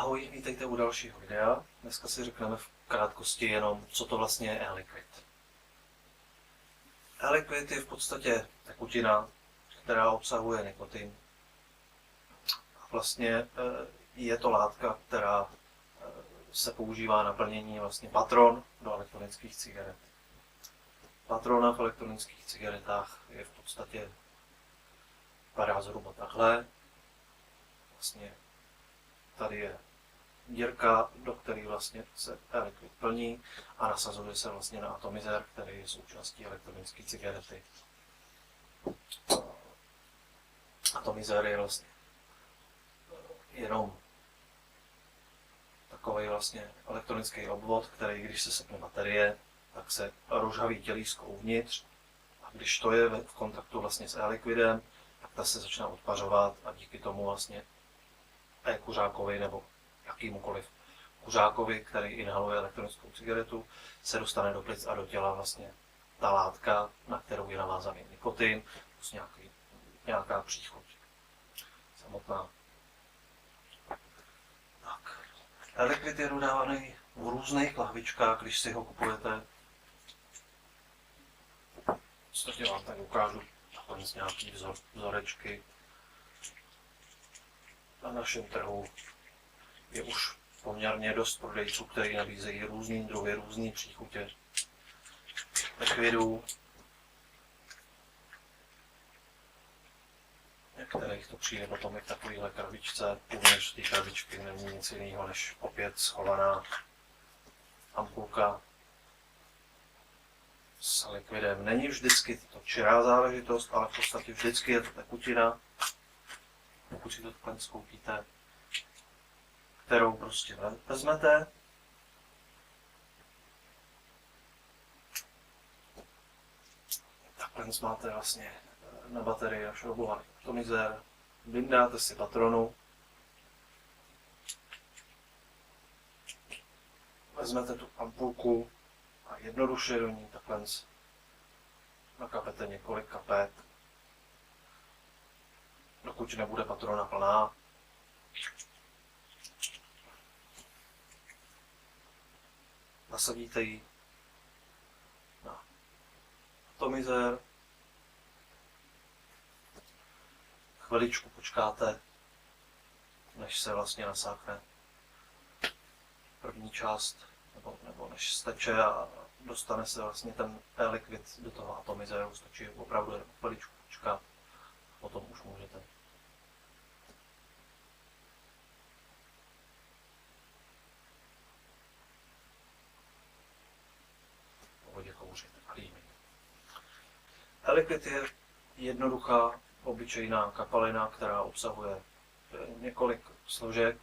Ahoj, vítejte u dalšího videa. Dneska si řekneme v krátkosti jenom, co to vlastně je e-liquid. E-liquid je v podstatě tekutina, která obsahuje nikotin. Vlastně je to látka, která se používá na plnění vlastně patron do elektronických cigaret. Patrona v elektronických cigaretách je v podstatě vypadá zhruba takhle. Vlastně tady je dírka, do které vlastně se e-liquid plní a nasazuje se vlastně na atomizer, který je součástí elektronické cigarety. Atomizer je vlastně jenom takový vlastně elektronický obvod, který když se sepne baterie, tak se rozhaví tělísko uvnitř a když to je v kontaktu vlastně s e-liquidem, tak ta se začne odpařovat a díky tomu vlastně e-kuřákovi nebo jakýmukoliv kuřákovi, který inhaluje elektronickou cigaretu, se dostane do plic a do těla vlastně ta látka, na kterou je navázaný nikotin, plus nějaká příchuť samotná. Tak. E-liquid je dodávaný v různých lahvičkách, když si ho kupujete. V podstatě vám tak ukážu nakonec nějaký vzorečky. Na našem trhu je už poměrně dost prodejců, kteří nabízejí různý druhy, různé příchutě likvidů. Některých to přijde potom i v takovéhle krabičce. Uvnitř té krabičky není nic jiného než opět schovaná ampulka s likvidem. Není vždycky to čirá záležitost, ale v podstatě vždycky je to tekutina. Pokud si to takhle skoupíte, kterou prostě vezmete. Takhle máte vlastně na baterii našroubovaný atomizer, vyndáte si patronu, vezmete tu ampulku a jednoduše do ní takhle nakapete několik kapek, dokud nebude patrona plná. Nasadíte ji na atomizer, chviličku počkáte, než se vlastně nasákne první část, nebo než steče a dostane se vlastně ten e-liquid do toho atomizeru, stačí opravdu jen chviličku počkat, potom už můžete. E-liquid je jednoduchá, obyčejná kapalina, která obsahuje několik složek.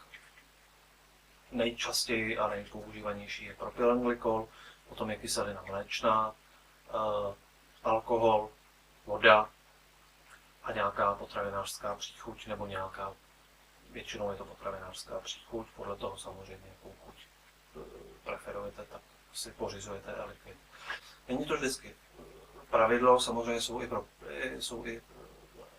Nejčastěji a nejpoužívanější je propylenglykol, potom je kyselina mléčná, alkohol, voda a nějaká potravinářská příchuť, nebo většinou je to potravinářská příchuť, podle toho samozřejmě, jakou chuť preferujete, tak si pořizujete e-liquid. Není to vždycky pravidlo, samozřejmě jsou i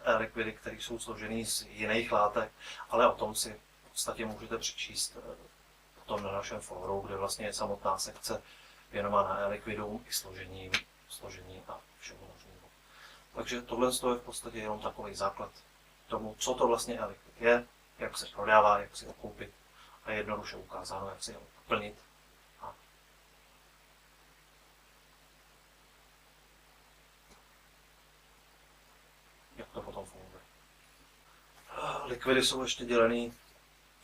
e-liquidy, které jsou složené z jiných látek, ale o tom si v podstatě můžete přečíst potom na našem fóru, kde vlastně je samotná sekce věnovaná e-liquidům i složení a všemu možnému. Takže tohle je v podstatě jenom takový základ tomu, co to vlastně e-liquid je, jak se prodává, jak si ho koupit a jednoduše ukázáno, jak si ho plnit. Jak to potom funguje. Likvidy jsou ještě dělený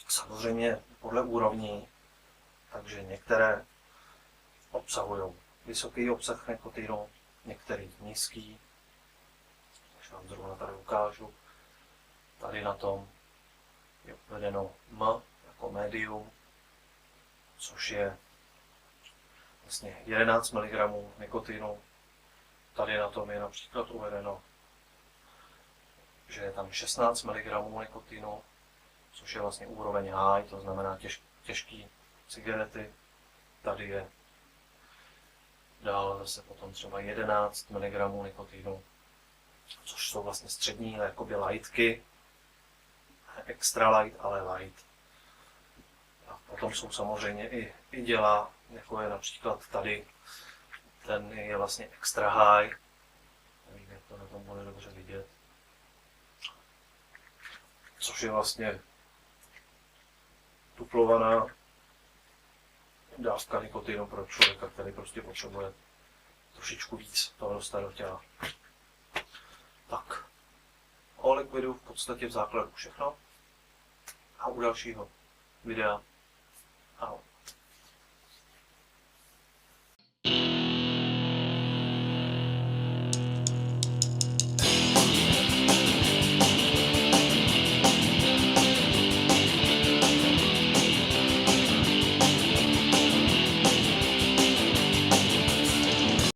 samozřejmě podle úrovní, takže některé obsahují vysoký obsah nikotinu, některý nízký, takže vám zrovna tady ukážu. Tady na tom je uvedeno M jako medium, což je vlastně 11 mg nikotinu. Tady na tom je například uvedeno, že je tam 16 mg nikotinu, což je vlastně úroveň high, to znamená těžký cigarety. Tady je dál zase potom třeba 11 mg nikotinu, což jsou vlastně střední, jakoby lightky, extra light, ale light. Potom jsou samozřejmě i děla, jako je například tady, ten je vlastně extra high, nevím, jak to na tom bude dobře vidět, což je vlastně tuplovaná dávka nikotinu pro člověka, který prostě potřebuje trošičku víc toho dostat do těla. Tak, o likvidu v podstatě v základu všechno a u dalšího videa ahoj.